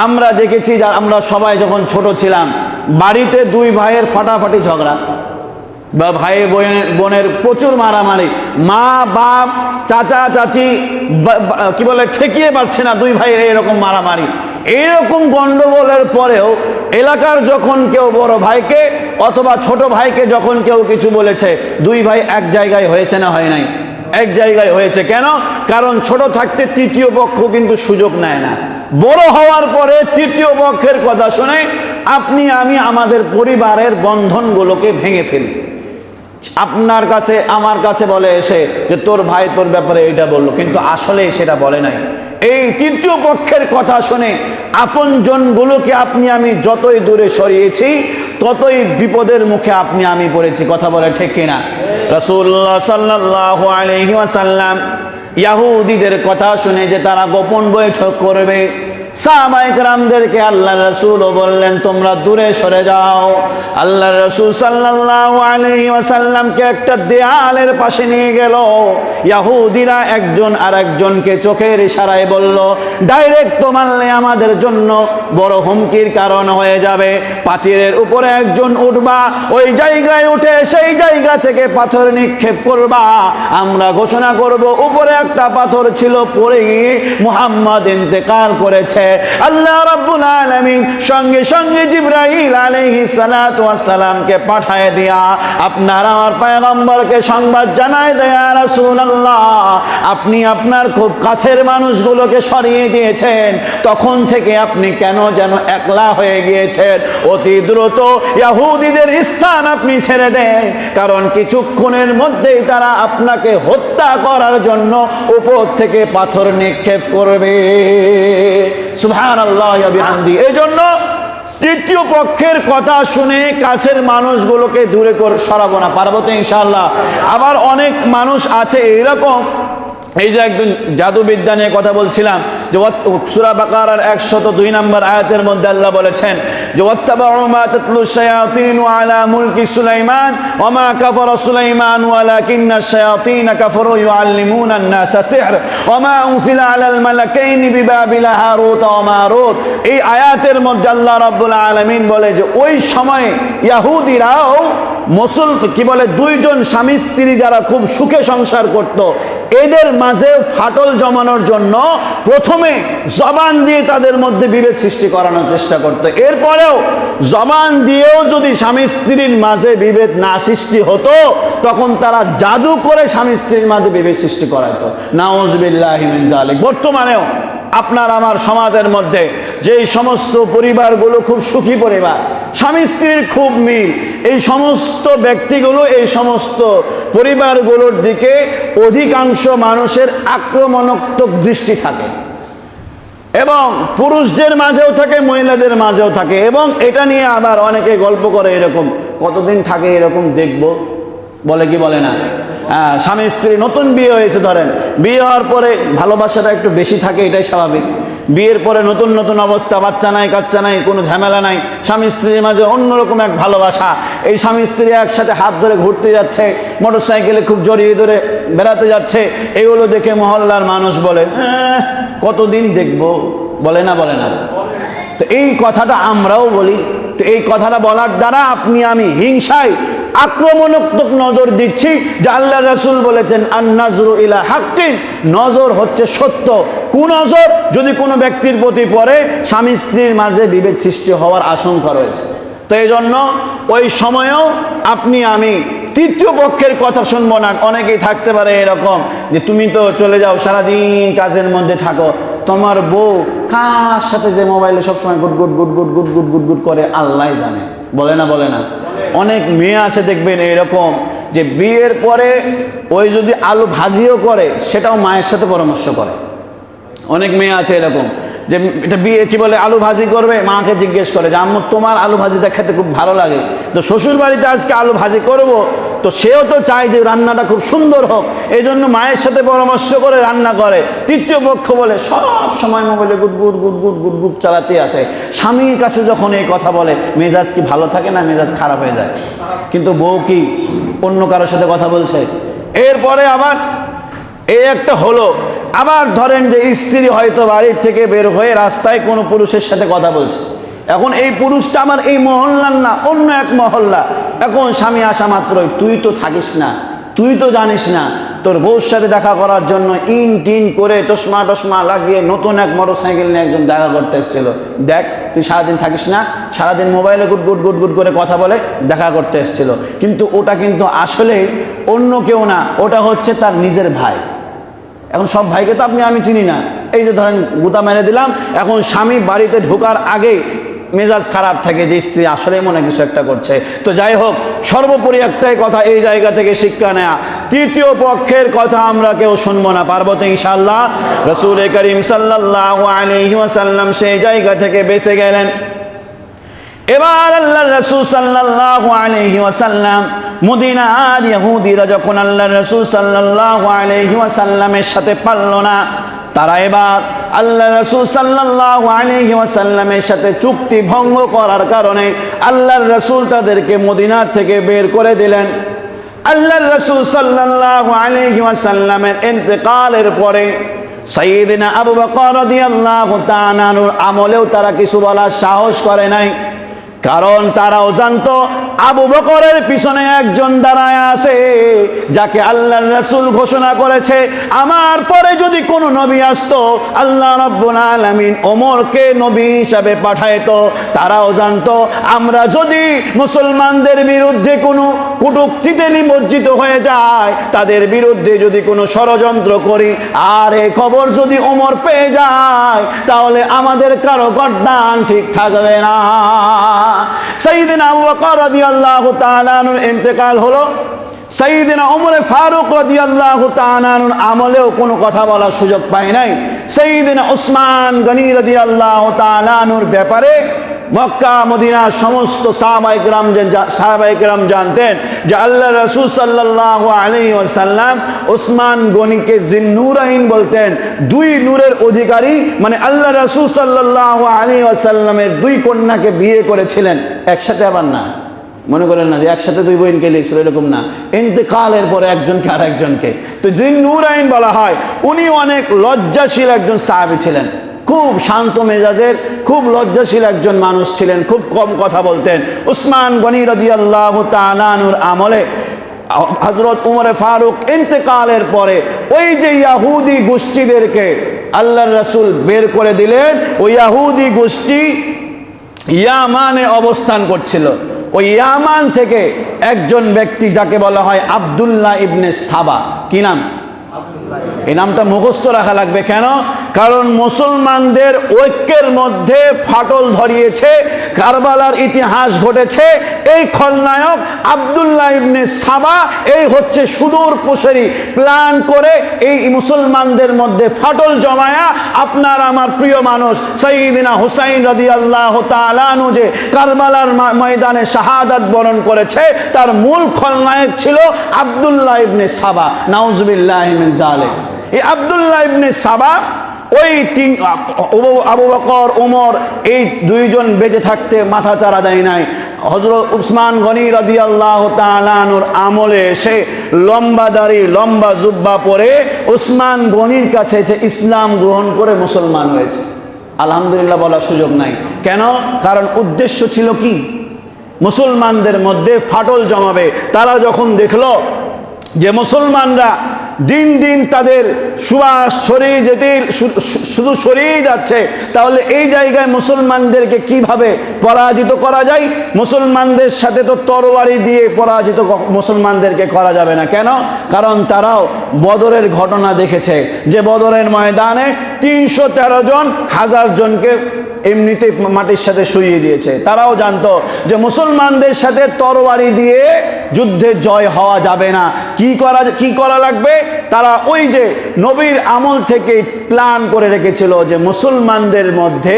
আমরা দেখেছি, আমরা সবাই যখন ছোট ছিলাম, বাড়িতে দুই ভাইয়ের ফাটাফাটি ঝগড়া বা ভাই বোনের প্রচুর মারামারি, মা বাপ চাচা চাচি কি বলে ঠেকিয়ে পারছে না দুই ভাইয়ের এরকম মারামারি। এইরকম গন্ডগোলের পরেও এলাকার যখন কেউ বড় ভাইকে অথবা ছোট ভাইকে যখন কেউ কিছু বলেছে, দুই ভাই এক জায়গায় হয়েছে না হয় নাই? এক জায়গায় হয়েছে। কেন? কারণ ছোট থাকতে তৃতীয় পক্ষ কিন্তু সুযোগ নেয় না। বড় হওয়ার পরে তৃতীয় পক্ষের কথা শুনে আপনি আমি আমাদের পরিবারের বন্ধনগুলোকে ভেঙে ফেলি। আপনার কাছে আমার কাছে বলে এসে যে তোর ভাই তোর ব্যাপারে এইটা বললো, কিন্তু আসলে সেটা বলে নাই। এই তৃতীয় পক্ষের কথা শুনে আপনজনগুলোকে আপনি আমি যতই দূরে সরিয়েছি, ততই বিপদের মুখে আপনি আমি পড়েছি। কথা বলে ঠিক কিনা? রাসূলুল্লাহ সাল্লাল্লাহু আলাইহি ওয়াসাল্লাম ইহুদিদের কথা শুনে যে তারা গোপন বৈঠক করবে, সাহাবায়ে কেরামদেরকে আল্লাহর রাসূলও বললেন তোমরা দূরে সরে যাও। আল্লাহর রাসূল সাল্লাল্লাহু আলাইহি ওয়াসাল্লামকে একটা দেয়ালের পাশে নিয়ে গেল। ইহুদিরা একজন আরেকজনকে চোখের ইশারায় বলল, ডাইরেক্ট তো মারলে আমাদের জন্য বড় হুমকির কারণ হয়ে যাবে। প্রাচীরের উপরে একজন উঠবা, ওই জায়গায় উঠে সেই জায়গা থেকে পাথর নিক্ষেপ করবা। আমরা ঘোষণা করব উপরে একটা পাথর ছিল, পড়ে গিয়ে মুহাম্মদ ইন্তেকাল করেছে। আল্লাহ রাব্বুল আলামিন সঙ্গে সঙ্গে জিবরাইল আলাইহিস সালাতু ওয়াস সালামকে পাঠায় দিয়া আপনার আমার পয়গম্বরকে সংবাদ জানায় দেয়া, রাসূলুল্লাহ আপনি আপনার খুব কাছের মানুষগুলোকে সরিয়ে দিয়েছেন, তখন থেকে আপনি কেন যেন একলা হয়ে গিয়েছেন। অতি দ্রুত ইহুদিদের স্থান আপনি ছেড়ে দেন, কারণ কিছুক্ষণের মধ্যেই তারা আপনাকে হত্যা করার জন্য উপর থেকে পাথর নিক্ষেপ করবে। সুবহানাল্লাহ ওয়া বিহামদি। এজন্য তৃতীয় পক্ষের কথা শুনে কাছের মানুষগুলোকে দূরে করে সরাবো না, পারবো তো ইনশাআল্লাহ। আবার অনেক মানুষ আছে এরকম, এই যে একদিন জাদুবিদ্যা নিয়ে কথা বলছিলাম, যে সূরা বাকারার 102 নম্বর আয়াতের মধ্যে আল্লাহ বলেছেন যে ওয়াত্তাবাউ মা তাতলু শায়াতিন আলা মুলকি সুলাইমান ওয়া মা কাফারা সুলাইমান ওয়ালাকিন্না শায়াতিন কাফারু ইউআল্লিমুনা আন-নাসা সিহর ওয়া মা উনজিলা আলাল মালাকাইনি বিবাবিল হারুত ওয়া মারুত। এই আয়াতের মধ্যে আল্লাহ রাব্বুল আলামিন বলে যে ওই সময়ে ইহুদিরাও কি বলে দুইজন স্বামী স্ত্রী যারা খুব সুখে সংসার করত, এদের মাঝে ফাটল জমানোর জন্য প্রথমে জবান দিয়ে তাদের মধ্যে বিভেদ সৃষ্টি করানোর চেষ্টা করত। এরপরেও জবান দিয়েও যদি স্বামী স্ত্রীর মাঝে বিভেদ না সৃষ্টি হতো, তখন তারা জাদু করে স্বামী স্ত্রীর মাঝে বিভেদ সৃষ্টি করাতো। নাউযুবিল্লাহি মিন যালিক। বর্তমানেও আপনার আমার সমাজের মধ্যে যেই সমস্ত পরিবারগুলো খুব সুখী পরিবার, স্বামী স্ত্রীর খুব মিল, এই সমস্ত ব্যক্তিগুলো এই সমস্ত পরিবারগুলোর দিকে অধিকাংশ মানুষের আক্রমণাত্মক দৃষ্টি থাকে, এবং পুরুষদের মাঝেও থাকে মহিলাদের মাঝেও থাকে। এবং এটা নিয়ে আবার অনেকে গল্প করে, এরকম কতদিন থাকে এরকম দেখবো, বলে কি বলে না। স্বামী স্ত্রী নতুন বিয়ে হয়েছে, ধরেন বিয়ে হওয়ার পরে ভালোবাসাটা একটু বেশি থাকে, এটাই স্বাভাবিক। বিয়ের পরে নতুন নতুন অবস্থা, বাচ্চা নাই কাচ্চা নাই, কোনো ঝামেলা নাই, স্বামী স্ত্রীর মাঝে অন্যরকম এক ভালোবাসা। এই স্বামী স্ত্রী একসাথে হাত ধরে ঘুরতে যাচ্ছে, মোটর সাইকেলে খুব জড়িয়ে ধরে বেড়াতে যাচ্ছে, এগুলো দেখে মহল্লার মানুষ বলে কতদিন দেখবো, বলে না বলে না। তো এই কথাটা আমরাও বলি। তো এই কথাটা বলার দ্বারা আপনি আমি হিংসায় আক্রমণাত্মক নজর দিচ্ছি, যে আল্লাহ রাসূল বলেছেন আন-নাজরু ইলা হাক্কিন, নজর হচ্ছে সত্য। কুনজর যদি কোনো ব্যক্তির প্রতি পড়ে, স্বামী স্ত্রীর মাঝে বিভেদ সৃষ্টি হওয়ার আশঙ্কা রয়েছে। তো এই জন্য ওই সময়েও আপনি আমি তৃতীয় পক্ষের কথা শুনবো না। অনেকেই থাকতে পারে এরকম, যে তুমি তো চলে যাও, সারাদিন কাজের মধ্যে থাকো, তোমার বউ কার সাথে যে মোবাইলে সবসময় গুট গুট গুট গুট গুট গুট গুট গুট করে আল্লাহ জানে, বলে না বলে না। অনেক মেয়ে আছে দেখবেন এরকম, যে বিয়ের পরে ওই যদি আলু ভাজিও করে, সেটাও মায়ের সাথে পরামর্শ করে। অনেক মেয়ে আছে এরকম, যে এটা বিয়ে কি বলে আলু ভাজি করবে, মাকে জিজ্ঞেস করে যে আম্মু তোমার আলু ভাজিটা খেতে খুব ভালো লাগে, তো শ্বশুর বাড়িতে আজকে আলু ভাজি করব, তো সেও তো চায় যে রান্নাটা খুব সুন্দর হোক, এই জন্য মায়ের সাথে পরামর্শ করে রান্না করে। তৃতীয় পক্ষ বলে সব সময় মোবাইলে গুট গুট গুট গুট গুট গুট চালাতে আসে। স্বামীর কাছে যখন এই কথা বলে, মেজাজ কি ভালো থাকে না, মেজাজ খারাপ হয়ে যায়। কিন্তু বউ কি অন্য কারোর সাথে কথা বলছে। এরপরে আবার এই একটা হলো, আবার ধরেন যে স্ত্রী হয়তো বাড়ির থেকে বের হয়ে রাস্তায় কোনো পুরুষের সাথে কথা বলছে, এখন এই পুরুষটা আমার এই মহল্লার না, অন্য এক মহল্লা। এখন স্বামী আসা মাত্রই তুই তো থাকিস না, তুই তো জানিস না, তোর বউর সাথে দেখা করার জন্য ইন টিন করে টসমা টসমা লাগিয়ে নতুন এক মোটর সাইকেল নিয়ে একজন দেখা করতে এসেছিল। দেখ তুই সারাদিন থাকিস না, সারাদিন মোবাইলে গুট গুট গুট গুট করে কথা বলে দেখা করতে এসেছিল, কিন্তু ওটা কিন্তু আসলে অন্য কেউ না, ওটা হচ্ছে তার নিজের ভাই। এখন সব ভাইকে তো আপনি আমি চিনি না, এই যে ধরেন গুতা মেরে দিলাম, এখন স্বামী বাড়িতে ঢোকার আগেই মেজাজ খারাপ থাকে যে স্ত্রী আসলে মনে কিছু একটা করছে। তো যাই হোক, সর্বোপরি একটাই কথা এই জায়গা থেকে শিক্ষা নেয়া, তৃতীয় পক্ষের কথা আমরা কেউ শুনবো না, পারবো তো ইনশাআল্লাহ। রাসূল করিম সাল্লাল্লাহু আলাইহি ওয়াসাল্লাম সেই জায়গা থেকে বেঁচে গেলেন। এবার আল্লাহর রাসূল সাল্লাল্লাহু আলাইহি ওয়াসাল্লাম মদিনার ইহুদিরা যখন আল্লাহর রাসূল সাল্লাল্লাহু আলাইহি ওয়াসাল্লামের সাথে পারল না, তারা এবার আল্লাহ রাসূল সাল্লাল্লাহু আলাইহি ওয়াসাল্লামের সাথে চুক্তি ভঙ্গ করার কারণে আল্লাহর রাসূল তাদেরকে মদিনা থেকে বের করে দিলেন। আল্লাহর রাসূল সাল্লাল্লাহু আলাইহি ওয়াসাল্লামের ইন্তেকালের পরে সাইয়্যিদিনা আবু বকর রাদিয়াল্লাহু তাআলা আনহুর আমলেও তারা কিছু বলার সাহস করে নাই, কারণ তারাও জানতো আবু বকরের পিছনে একজন দাঁড়ায় আছে যাকে আল্লাহর রাসূল ঘোষণা করেছে আমার পরে যদি কোনো নবী আসতো আল্লাহ রাব্বুল আলামিন ওমরকে নবী হিসাবে পাঠাইতো। তারাও জানতো আমরা যদি মুসলমানদের বিরুদ্ধে কোনো কটূক্তিতে নিমজ্জিত হয়ে যায়, তাদের বিরুদ্ধে যদি কোনো ষড়যন্ত্র করি আর এই খবর যদি ওমর পেয়ে যায়, তাহলে আমাদের কারো গর্দান ঠিক থাকবে না। সাইয়্যিদিনা আবু বকর রাদিয়াল্লাহু তাআলা আনহুর ইন্তেকাল হলো। সাইয়্যিদিনা ওমর ফারুক রাদিয়াল্লাহু তাআলা আনহুর আমলেও কোনো কথা বলার সুযোগ পায় নাই। সাইয়্যিদিনা উসমান গনি রাদিয়াল্লাহু তাআলা আনহুর ব্যাপারে মক্কা মদিনার সমস্ত সাহাবায়ে কেরাম জানতেন যে আল্লাহ রাসূল সাল্লাল্লাহু আলাইহি ওয়াসাল্লাম উসমান গনিকে জিন্নুরাইন বলতেন, দুই নূরের অধিকারী, মানে আল্লাহ রাসূল সাল্লাল্লাহু আলাইহি ওয়াসাল্লামের দুই কন্যাকে বিয়ে করেছিলেন একসাথে। আবার না মনে করেন না যে একসাথে দুই বোনকে লিয়েছিল, এরকম না, ইন্তেকালের পরে একজনকে আর একজনকে। তো জিন্নুরাইন বলা হয়। উনি অনেক লজ্জাশীল একজন সাহাবী ছিলেন, খুব শান্ত মেজাজের, খুব লজ্জাশীল একজন মানুষ ছিলেন, খুব কম কথা বলতেন। উসমান গনি রাদিয়াল্লাহু তাআলা আনহুর আমলে হযরত ওমর ফারুক ইন্তেকালের পরে ওই যে ইহুদি গোষ্ঠীদেরকে আল্লাহর রাসূল বের করে দিলেন। ওই ইহুদি গোষ্ঠী ইয়ামানে অবস্থান করছিল। ওই ইয়ামান থেকে একজন ব্যক্তি যাকে বলা হয় আব্দুল্লাহ ইবনে সাবা, কি নাম? এই নামটা মুখস্থ রাখা লাগবে। কেন? কারণ মুসলমানদের ঐক্যের মধ্যে ফাটল ধরিয়েছে, কারবালার ইতিহাস ঘটেছে। এই খলনায়ক আব্দুল্লাহ ইবনে সাবা এই হচ্ছে সুদূর প্রসারী প্ল্যান করে এই মুসলমানদের মধ্যে ফাটল জমায়া আপনার আমার প্রিয় মানুষ সাইয়্যিদিনা হুসাইন রাদিয়াল্লাহু তাআলা আনহু যে কারবালার ময়দানে শাহাদাত বরণ করেছে, তার মূল খলনায়ক ছিল আব্দুল্লাহ ইবনে সাবা। নাউজুবিল্লাহি মিন যালিক। এই আব্দুল্লাহ ইবনে সাবা ওই তিন আবু বকর ওমর এই দুইজন বেঁচে থাকতে মাথা চারা দেয় নাই। হযরত উসমান গনি রাদিয়াল্লাহু তাআলা আনহুর আমলে এসে লম্বা দাড়ি লম্বা জুব্বা পরে উসমান গনির কাছে যে ইসলাম গ্রহণ করে মুসলমান হয়েছে। আলহামদুলিল্লাহ বলার সুযোগ নাই। কেন? কারণ উদ্দেশ্য ছিল কি? মুসলমানদের মধ্যে ফাটল জমাবে। তারা যখন দেখলো যে মুসলমানরা দিন দিন তাদের সুবাস ছড়িয়ে যেতে শুধু ছড়িয়ে যাচ্ছে, তাহলে এই জায়গায় মুসলমানদেরকে কিভাবে পরাজিত করা যায়? মুসলমানদের সাথে তো তরবারি দিয়ে পরাজিত মুসলমানদেরকে করা যাবে না। কেন? কারণ তারাও বদরের ঘটনা দেখেছে যে বদরের ময়দানে 313 জন 1000 জনকে এমনিতে মাটির সাথে শুইয়ে দিয়েছে। তারাও জানতো যে মুসলমানদের সাথে তরবারি দিয়ে যুদ্ধে জয় হওয়া যাবে না। কি করা লাগবে? তারা ওই যে নবীর আমল থেকে প্ল্যান করে রেখেছিল যে মুসলমানদের মধ্যে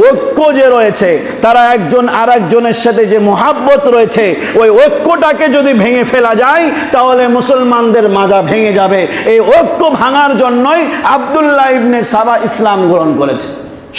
ঐক্য যে রয়েছে, তারা একজন আর একজনের সাথে যে মুহাব্বত রয়েছে, ওই ঐক্যটাকে যদি ভেঙে ফেলা যায় তাহলে মুসলমানদের মাজা ভেঙে যাবে। এই ঐক্য ভাঙার জন্যই আব্দুল্লাহ ইবনে সাবা ইসলাম গ্রহণ করেছে।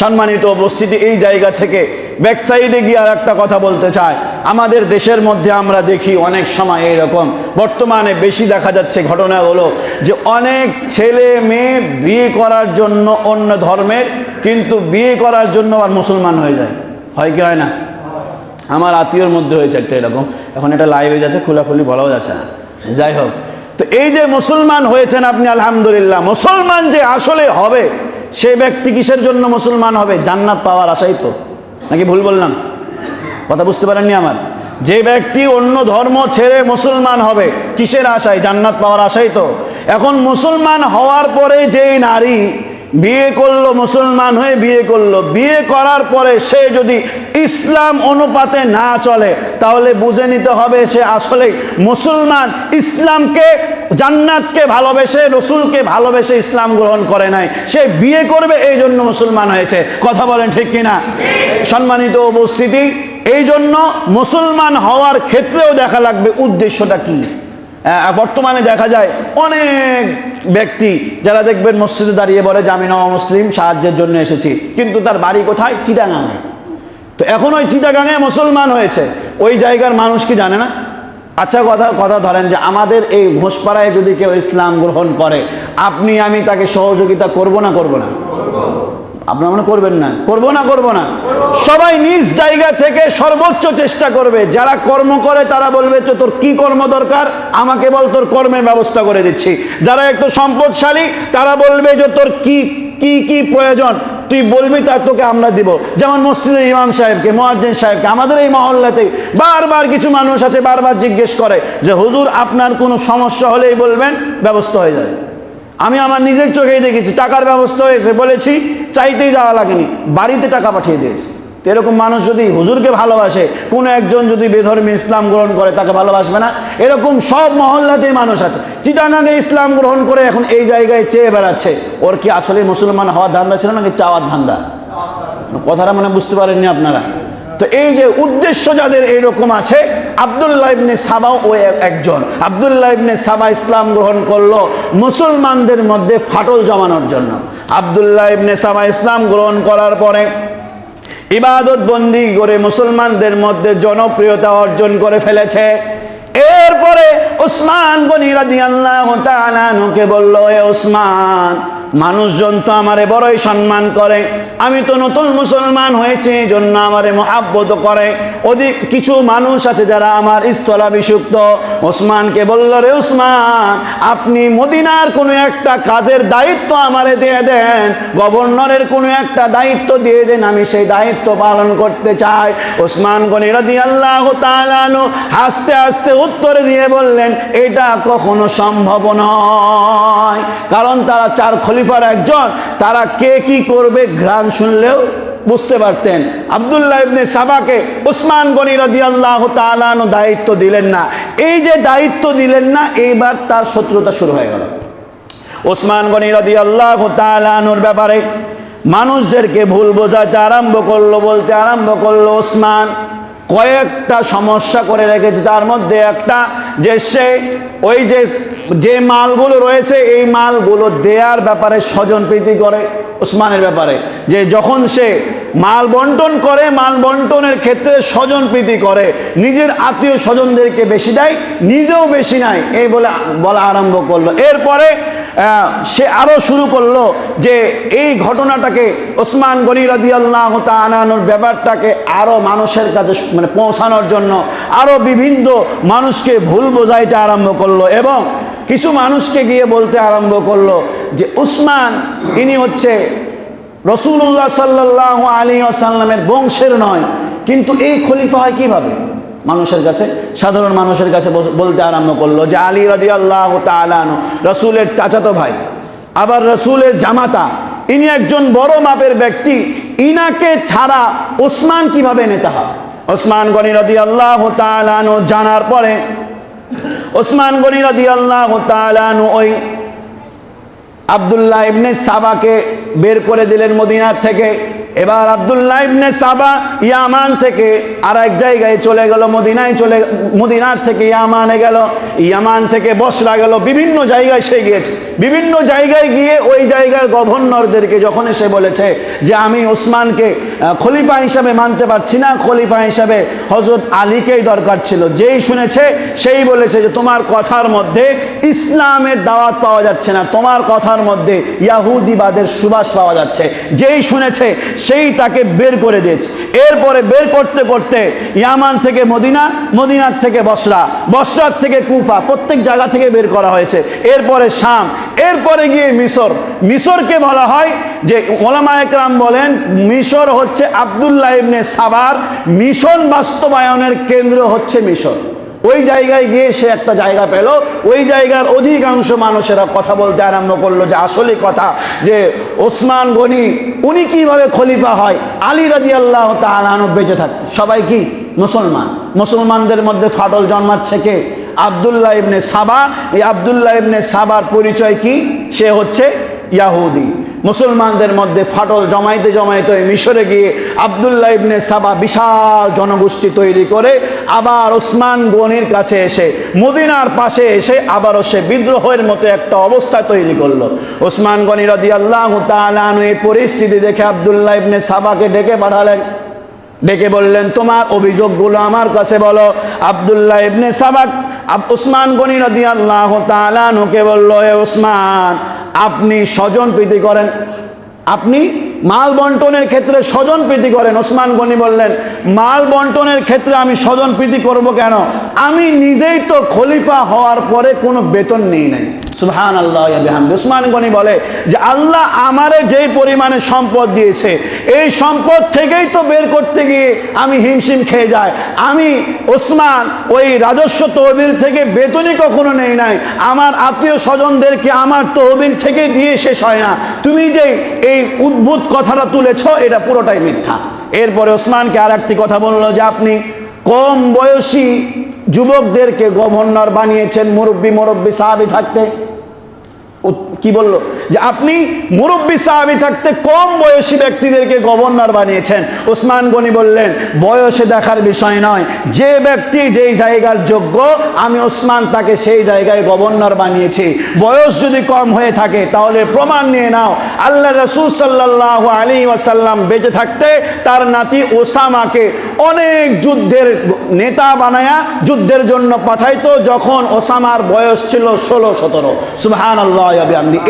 সম্মানিত উপস্থিতি, এই জায়গা থেকে ব্যাক সাইডে গিয়ে আর একটা কথা বলতে চাই। আমাদের দেশের মধ্যে আমরা দেখি অনেক সময় এইরকম, বর্তমানে বেশি দেখা যাচ্ছে ঘটনা হলো যে অনেক ছেলে মেয়ে বিয়ে করার জন্য অন্য ধর্মের, কিন্তু বিয়ে করার জন্য আর মুসলমান হয়ে যায়। হয় কি হয় না? আমার আত্মীয়র মধ্যে হয়েছে একটা এরকম। এখন এটা লাইভে যাচ্ছে, খোলাখুলি বলাও যাচ্ছে না। যাই হোক, তো এই যে মুসলমান হয়েছেন আপনি, আলহামদুলিল্লাহ, মুসলমান যে আসলে হবে সেই ব্যক্তি কিসের জন্য মুসলমান হবে? জান্নাত পাওয়ার আশাই তো, নাকি ভুল বললাম? কথা বুঝতে পারেননি আমার? যে ব্যক্তি অন্য ধর্ম ছেড়ে মুসলমান হবে কিসের আশায়? জান্নাত পাওয়ার আশাই তো। এখন মুসলমান হওয়ার পরে যেই নারী বিয়ে করলো, মুসলমান হয়ে বিয়ে করলো, বিয়ে করার পরে সে যদি ইসলাম অনুপাতে না চলে তাহলে বুঝে নিতে হবে সে আসলে মুসলমান, ইসলামকে জান্নাতকে ভালোবেসে রসুলকে ভালোবেসে ইসলাম গ্রহণ করে নাই। সে বিয়ে করবে এই জন্য মুসলমান হয়েছে। কথা বলেন ঠিক কিনা? সম্মানিত উপস্থিতি, এই জন্য মুসলমান হওয়ার ক্ষেত্রেও দেখা লাগবে উদ্দেশ্যটা কি। বর্তমানে দেখা যায় অনেক ব্যক্তি যারা দেখবেন মসজিদে দাঁড়িয়ে বলে যে আমি নও মুসলিম, সাহায্যের জন্য এসেছি, কিন্তু তার বাড়ি কোথায়? চিটাগাঙে। তো এখন ওই চিটাগাঙে মুসলমান হয়েছে, ওই জায়গার মানুষ কি জানে না? আচ্ছা, কথা ধরেন যে আমাদের এই ঘোষপাড়ায় যদি কেউ ইসলাম গ্রহণ করে, আপনি আমি তাকে সহযোগিতা করব না করব না? আপনারা মনে করবেন না? করব না। সবাই নিজ জায়গা থেকে সর্বোচ্চ চেষ্টা করবে। যারা কর্ম করে তারা বলবে তো তোর কি কর্ম দরকার, আমাকে বল, তোর কর্মের ব্যবস্থা করে দিচ্ছি। যারা একটু সম্পদশালী তারা বলবে যে তোর কি কি কি প্রয়োজন তুই বলবি, তা তোকে আমরা দিব। যেমন মসজিদের ইমাম সাহেবকে, মুয়াজ্জিন সাহেবকে, আমাদের এই মহল্লাতে বারবার কিছু মানুষ আছে বারবার জিজ্ঞেস করে যে হুজুর আপনার কোনো সমস্যা হলেই বলবেন, ব্যবস্থা হয়ে যাবে। আমি আমার নিজের চোখেই দেখেছি, টাকার ব্যবস্থা হয়েছে, বলেছি, চাইতেই যাওয়া লাগেনি, বাড়িতে টাকা পাঠিয়ে দিয়েছে। তো এরকম মানুষ যদি হুজুরকে ভালোবাসে, কোনো একজন যদি বেধর্মী ইসলাম গ্রহণ করে, তাকে ভালোবাসবে না? এরকম সব মহল্লাতেই মানুষ আছে। চিটাগাঙে ইসলাম গ্রহণ করে এখন এই জায়গায় চেয়ে বেড়াচ্ছে। ওর কি আসলে মুসলমান হওয়ার ধান্দা ছিল নাকি চাওয়ার ধান্দা? কথাটা মানে বুঝতে পারেননি আপনারা? তো এই যে উদ্দেশ্য যাদের এইরকম আছে, আব্দুল্লাহ ইবনে সাবাও ও একজন। আব্দুল্লাহ ইবনে সাবা ইসলাম গ্রহণ করলো মুসলমানদের মধ্যে ফাটল জমানোর জন্য। আব্দুল্লাহ ইবনে সাবা ইসলাম গ্রহণ করার পরে ইবাদত বন্দি করে মুসলমানদের মধ্যে জনপ্রিয়তা অর্জন করে ফেলেছে। এরপরে উসমান গনি রাদিয়াল্লাহু তাআলা আনহুকে বলল, এ উসমান, মানুষজন তো আমারে বড়ই সম্মান করে, আমি তো নতুন মুসলমান হয়েছি, এই জন্য আমারে মহাব্বত করে। অধিক কিছু মানুষ আছে যারা আমার স্থলাভিষিক্ত। ওসমানকে বলল, রে উসমান, আপনি মদিনার কোনো একটা কাজের দায়িত্ব আমারে দিয়ে দেন, গভর্নরের কোনো একটা দায়িত্ব দিয়ে দেন, আমি সেই দায়িত্ব পালন করতে চাই। ওসমান গনি রাদিয়াল্লাহু তাআলা আনহু হাসতে হাসতে উত্তর দিয়ে বললেন, এটা কখনো সম্ভব নয়, কারণ তারা চার খলিফার একজন, তারা কে কি করবে ঘ্রাণ শুনলেও বুঝতে পারতেন। আব্দুল্লাহ ইবনে সাবাকে উসমান গনি রাদিয়াল্লাহু তাআলা আনহু দায়িত্ব দিলেন না। এই যে দায়িত্ব দিলেন না, এইবার তার শত্রুতা শুরু হয়ে গেল। উসমান গনি রাদিয়াল্লাহু তাআলা আনহুর ব্যাপারে মানুষদেরকে ভুল বোঝাতে আরম্ভ করলো, বলতে আরম্ভ করলো, উসমান কয়েকটা সমস্যা করে রেখেছে। তার মধ্যে একটা যে সে ওই যে মালগুলো রয়েছে, এই মালগুলো দেয়ার ব্যাপারে স্বজন প্রীতি করে। উসমানের ব্যাপারে যে যখন সে মাল বন্টন করে, মাল বন্টনের ক্ষেত্রে স্বজন প্রীতি করে, নিজের আত্মীয় স্বজনদেরকে বেশি দেয়, নিজেও বেশি নেয়, এই বলা আরম্ভ করলো। এরপরে সে আরো শুরু করলো যে এই ঘটনাটাকে, ওসমান গনি রাদিয়াল্লাহু তাআলা আনহুর ব্যাপারটাকে আরো মানুষের কাছে মানে পৌঁছানোর জন্য আরো বিভিন্ন মানুষকে ভুল বোঝাইতে আরম্ভ করলো, এবং কিছু মানুষকে গিয়ে বলতে আরম্ভ করলো যে উসমান ইনি হচ্ছে রাসূলুল্লাহ সাল্লাল্লাহু আলাইহি ওয়াসাল্লামের বংশের নয়, কিন্তু এই খলিফা হয় কিভাবে? মানুষের কাছে, সাধারণ মানুষের কাছে বলতে আরম্ভ করলো যে আলী রাদিয়াল্লাহু তাআলা আনহু রাসূলের চাচাতো ভাই, আবার রাসূলের জামাতা, ইনি একজন বড় মাপের ব্যক্তি, ইনাকে ছাড়া ওসমান কিভাবে নেতা হয়? ওসমান গনি রাদিয়াল্লাহু তাআলা আনহু জানার পরে ওসমান গনি রাদিয়াল্লাহু তাআলা আনহু ওই আব্দুল্লাহ ইবনে সাবাকে বের করে দিলেন মদিনার থেকে। এবার আব্দুল্লাহ ইবনে সাবা ইয়ামান থেকে আর এক জায়গায় চলে গেল, মদিনার থেকে ইয়ামানে গেল, ইয়ামান থেকে বসরা গেল, বিভিন্ন জায়গায় সে গিয়েছে। বিভিন্ন জায়গায় গিয়ে ওই জায়গার গভর্নরদেরকে যখন এসে বলেছে যে আমি ওসমানকে খলিফা হিসাবে মানতে পারছি না, খলিফা হিসাবে হযরত আলীকেই দরকার ছিল, যেই শুনেছে সেই বলেছে যে তোমার কথার মধ্যে ইসলামের দাওয়াত পাওয়া যাচ্ছে না, তোমার কথার মধ্যে ইয়াহুদিবাদের সুবাস পাওয়া যাচ্ছে, যেই শুনেছে সেই তাকে বের করে দিয়েছে। এরপরে বের করতে করতে ইয়ামান থেকে মদিনা, মদিনার থেকে বসরা, বসরার থেকে কুফা, প্রত্যেক জায়গা থেকে বের করা হয়েছে। এরপরে শাম, এরপরে গিয়ে মিশর। মিশরকে বলা হয় যে ওলামায়ে কেরাম বলেন মিশর হচ্ছে আব্দুল্লাহ ইবনে সাবার মিশন বাস্তবায়নের কেন্দ্র হচ্ছে মিশর। ওই জায়গায় গিয়ে সে একটা জায়গা পেল, ওই জায়গার অধিকাংশ মানুষেরা কথা বলতে আরম্ভ করলো যে আসলে কথা যে ওসমান গনি উনি কিভাবে খলিফা হয়, আলী রাদিয়াল্লাহু তাআলা আনহু বেঁচে থাকতে। সবাই কি মুসলমান, মুসলমানদের মধ্যে ফাটল জন্মাচ্ছে কে? আব্দুল্লাহ ইবনে সাবা। এই আব্দুল্লাহ ইবনে সাবার পরিচয় কি? সে হচ্ছে ইয়াহুদি। মুসলমানদের মধ্যে ফাটল জমাইতে জমাইতে মিশরে গিয়ে আব্দুল্লাহ ইবনে সাবা বিশাল জনগোষ্ঠী তৈরি করে আবার ওসমান গনির কাছে এসে মদিনার পাশে এসে আবারও সে বিদ্রোহের মতো একটা অবস্থা তৈরি করলো। ওসমান গনি রাদিয়াল্লাহু তাআলা আনহু এই পরিস্থিতি দেখে আব্দুল্লাহ ইবনে সাবাকে ডেকে পাঠালেন, ডেকে বললেন, তোমার অভিযোগগুলো আমার কাছে বলো। আব্দুল্লাহ ইবনে সাবা ওসমান গনি রাদিয়াল্লাহু তাআলা আনহুকে বলল, হে ওসমান, আপনি স্বজন প্রীতি করেন, আপনি মাল বন্টনের ক্ষেত্রে স্বজন প্রীতি করেন। ওসমান গনি বললেন, মাল বন্টনের ক্ষেত্রে আমি স্বজন প্রীতি করব কেন? আমি নিজেই তো খলিফা হওয়ার পরে কোনো বেতন নেই নাই। সুবহানাল্লাহ ওয়া বিহামদিহি। ওসমান গনি বলে যে আল্লাহ আমারে যেই পরিমাণে সম্পদ দিয়েছে, এই সম্পদ থেকেই তো বের করতে গিয়ে আমি হিমশিম খেয়ে যাই। আমি ওসমান ওই রাজস্ব তহবিল থেকে বেতনই কখনো নেই নাই, আমার আত্মীয় স্বজনদেরকে আমার তহবিল থেকে দিয়ে শেষ হয় না। তুমি যে এই উদ্ভুত কথাটা তুলেছ, এটা পুরোটাই মিথ্যা। এরপরে ওসমানকে আর একটি কথা বললো যে আপনি কম বয়সী যুবকদেরকে গভর্নর বানিয়েছেন মুরব্বী সাহাবী থাকতে। কি বললো? যে আপনি মুরব্বী সাহাবী থাকতে কম বয়সী ব্যক্তিদেরকে গভর্নর বানিয়েছেন। ওসমান গনি বললেন, বয়সে দেখার বিষয় নয়, যে ব্যক্তি যেই জায়গার যোগ্য আমি ওসমান তাকে সেই জায়গায় গভর্নর বানিয়েছি। বয়স যদি কম হয়ে থাকে তাহলে প্রমাণ নিয়ে নাও, আল্লাহ রাসূল সাল্লাল্লাহু আলাইহি ওয়াসাল্লাম বেঁচে থাকতে তার নাতি ওসামাকে অনেক যুদ্ধের নেতা বানায়া যুদ্ধের জন্য পাঠাইতো, যখন ওসামার বয়স ছিল 16-17। সুবহানাল্লাহ।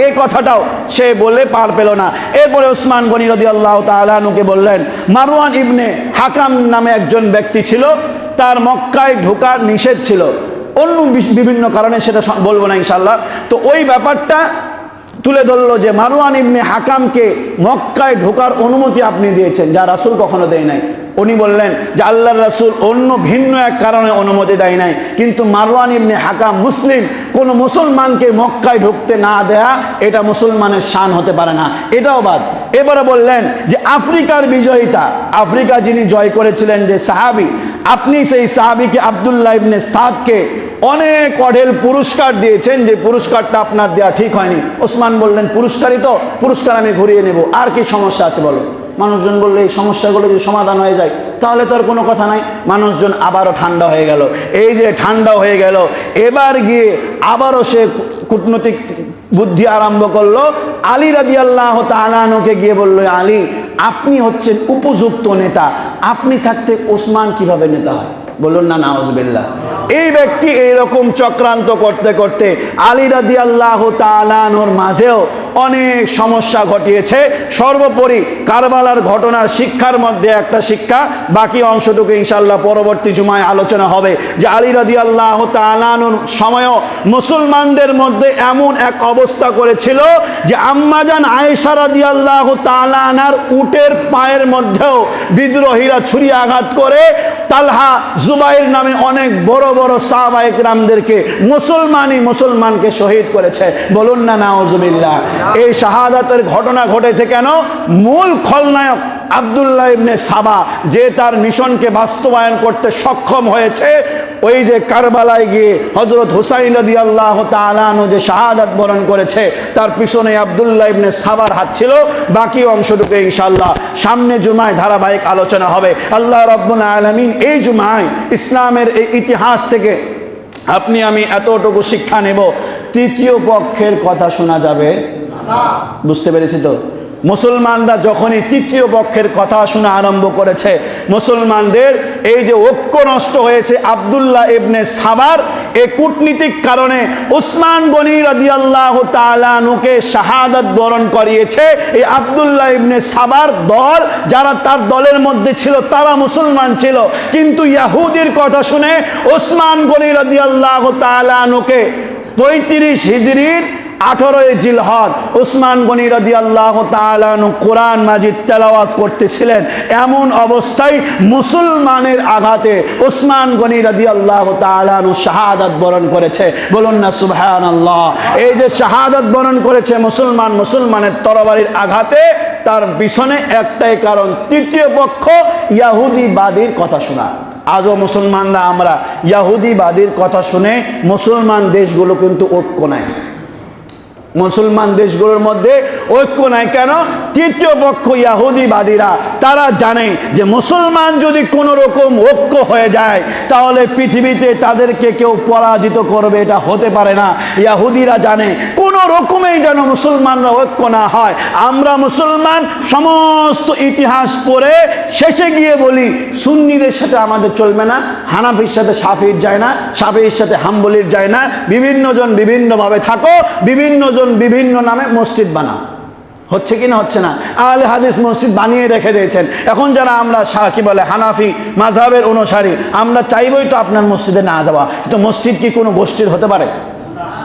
এই কথাটাও সে বলে পার পেল না। এরপরে ওসমান গনি রাদিয়াল্লাহু তাআলা আনহুকে বললেন, মারওয়ান ইবনে হাকাম নামে একজন ব্যক্তি ছিল, তার মক্কায় ঢোকার নিষেধ ছিল, অন্য বিভিন্ন কারণে, সেটা বলবো না ইনশাআল্লাহ। তো ওই ব্যাপারটা তুলে ধরলো যে মারওয়ান ইবনে হাকামকে মক্কায় ঢোকার অনুমতি আপনি দিয়েছেন, যা রাসূল কখনো দেয় নাই। উনি বললেন যে আল্লাহর রাসূল অন্য ভিন্ন এক কারণে অনুমতি দেয় নাই, কিন্তু মারওয়ান ইবনে হাকাম মুসলিম, কোনো মুসলমানকে মক্কায় ঢুকতে না দেয়া এটা মুসলমানের শান হতে পারে না, এটাও বাদ। এবারে বললেন যে আফ্রিকার বিজয়িতা, আফ্রিকা যিনি জয় করেছিলেন যে সাহাবী, আপনি সেই সাহাবীকে আব্দুল্লাহ ইবনে সাদকে অনেক অঢেল পুরস্কার দিয়েছেন, যে পুরস্কারটা আপনার দেয়া ঠিক হয়নি। ওসমান বললেন, পুরস্কারই তো, পুরস্কার আমি ঘুরিয়ে নেব, আর কি সমস্যা আছে বলো। মানুষজন বললে এই সমস্যাগুলো যদি সমাধান হয়ে যায় তাহলে তো আর কোনো কথা নাই। মানুষজন আবারও ঠান্ডা হয়ে গেল। এই যে ঠান্ডা হয়ে গেল, এবার গিয়ে আবারও সে কূটনৈতিক বুদ্ধি আরম্ভ করলো। আলী রাদিয়াল্লাহু তাআলা আনহুকে গিয়ে বলল, আলী, আপনি হচ্ছেন উপযুক্ত নেতা, আপনি থাকতে ওসমান কিভাবে নেতা হয়? বলুন না নাউজুবিল্লাহ। এই ব্যক্তি এইরকম চক্রান্ত করতে করতে আলী রাদিয়াল্লাহু তাআলা আনহুর মাঝেও অনেক সমস্যা ঘটিয়েছে। সর্বোপরি কারবালার ঘটনার শিক্ষার মধ্যে একটা শিক্ষা, বাকি অংশটুকু ইনশাআল্লাহ পরবর্তী জুমায় আলোচনা হবে, যে আলী রাদিয়াল্লাহু তাআলা আনহুর সময়ও মুসলমানদের মধ্যে এমন এক অবস্থা করেছিল যে আম্মাজান আয়েশা রাদিয়াল্লাহু তাআলা আনহার উটের পায়ের মধ্যেও বিদ্রোহীরা ছুরি আঘাত করে তালহা, জুবাইর নামে অনেক বড় বড় সাহাবায়ে কেরামদেরকে মুসলমানকে শহীদ করেছে। বলুন না নাউজুবিল্লাহ। এই শাহাদাতের ঘটনা ঘটেছে কেন? মূল খলনায়ক আব্দুল্লাহ ইবনে সাবা, যে তার মিশনকে বাস্তবায়ন করতে সক্ষম হয়েছে, ওই যে কারবালায় গিয়ে হযরত হুসাইন রাদিয়াল্লাহু তাআলা আনহু যে শাহাদাত বরণ করেছে, তার পিছনে আব্দুল্লাহ ইবনে সাবার হাত ছিল। বাকি অংশটুকু ইনশাআল্লাহ সামনে জুমায় ধারাবাহিক আলোচনা হবে। আল্লাহ রাব্বুল আলামিন এই জুমায় ইসলামের এই ইতিহাস থেকে আপনি আমি এতটুকু শিক্ষা নেব, তৃতীয় পক্ষের কথা শোনা যাবে না। বুঝতে পেরেছি তো? মুসলমানরা যখনই তৃতীয় পক্ষের কথা শোনা আরম্ভ করেছে, মুসলমানদের এই যে ঐক্য নষ্ট হয়েছে, আব্দুল্লাহ ইবনে সাবার এই কূটনীতিক কারণে ওসমান গনি রাদিয়াল্লাহু তাআলা আনহুকে শাহাদাত বরণ করিয়েছে। এই আব্দুল্লাহ ইবনে সাবার দল, যারা তার দলের মধ্যে ছিল তারা মুসলমান ছিল, কিন্তু ইহুদির কথা শুনে ওসমান গনি রাদিয়াল্লাহু তাআলা আনহুকে 35 হিজরির 18 জিলহজ ওসমান গনি রাদিয়াল্লাহু তাআলা আনহু কোরআন মাজিদ তেলাওয়াত করতেছিলেন। এমন অবস্থায় মুসলমানের আঘাতে ওসমান গনি রাদিয়াল্লাহু তাআলা আনহু শাহাদাত বরণ করেছে। বলুন না সুবহানাল্লাহ। এই যে শাহাদাত বরণ করেছে মুসলমানের তরবারির আঘাতে, তার পিছনে একটাই কারণ, তৃতীয় পক্ষ ইহুদিবাদীর কথা শোনা। আজও মুসলমানরা আমরা ইহুদিবাদীর কথা শুনে মুসলমান দেশগুলো কিন্তু ঐক্য নাই। মুসলমান দেশগুলোর মধ্যে ঐক্য নাই কেন? তৃতীয় পক্ষ ইহুদিবাদীরা তারা জানে যে মুসলমান যদি কোনো রকম ঐক্য হয়ে যায় তাহলে পৃথিবীতে তাদেরকে কেউ পরাজিত করবে, এটা হতে পারে না। ইহুদিরা জানে কোনো রকমেই যেন মুসলমানরা ঐক্য না হয়। আমরা মুসলমান সমস্ত ইতিহাস পড়ে শেষে গিয়ে বলি সুন্নিদের সাথে আমাদের চলবে না, হানাফির সাথে শাফির যায় না, শাফির সাথে হাম্বলির যায় না, বিভিন্নজন বিভিন্নভাবে থাকো, বিভিন্নজন বিভিন্ন নামে মসজিদ বানাও। হচ্ছে কি না? হচ্ছে না। আহলে হাদিস মসজিদ বানিয়ে রেখে দিয়েছেন। এখন যারা আমরা কি বলে হানাফি মাযহাবের অনুসারী, আমরা চাইবই তো আপনার মসজিদে না যাওয়া, কিন্তু মসজিদ কি কোনো গোষ্ঠীর হতে পারে?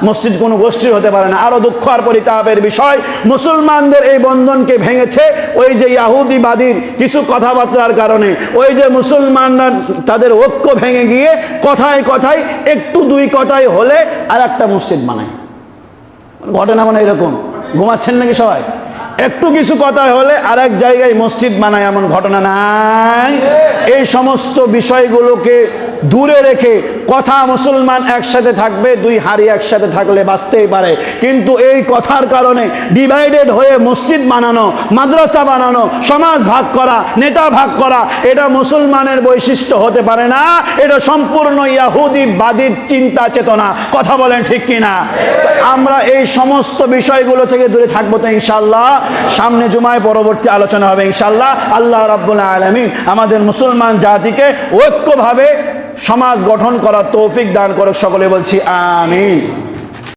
মসজিদ কোনো গোষ্ঠীর হতে পারে না। আরো দুঃখ আর পরিতাপের বিষয়, মুসলমানদের এই বন্ধনকে ভেঙেছে ওই যে ইহুদিবাদীর কিছু কথাবার্তার কারণে। ওই যে মুসলমানরা তাদের ঐক্য ভেঙে গিয়ে কথায় কথায় একটু দুই কথায় হলে আর একটা মসজিদ বানায়। ঘটনা মানে এরকম, ঘুমাচ্ছেন নাকি সবাই? একটু কিছু কথা হলে আর এক জায়গায় মসজিদ বানায়, এমন ঘটনা নাই? এই সমস্ত বিষয়গুলোকে দূরে রেখে কথা মুসলমান একসাথে থাকবে, দুই হাড়ি একসাথে থাকলে বাঁচতেই পারে, কিন্তু এই কথার কারণে ডিভাইডেড হয়ে মসজিদ বানানো, মাদ্রাসা বানানো, সমাজ ভাগ করা, নেতা ভাগ করা, এটা মুসলমানের বৈশিষ্ট্য হতে পারে না। এটা সম্পূর্ণ ইহুদিবাদীর চিন্তা চেতনা। কথা বলেন ঠিক কিনা? আমরা এই সমস্ত বিষয়গুলো থেকে দূরে থাকবো তো ইনশাআল্লাহ। সামনে জুমায় পরবর্তী আলোচনা হবে ইনশাআল্লাহ। আল্লাহ রাব্বুল আলামিন আমাদের মুসলমান জাতিকে ঐক্যভাবে সমাজ গঠন করার তৌফিক দান করুক। সকলে বলছি আমিন।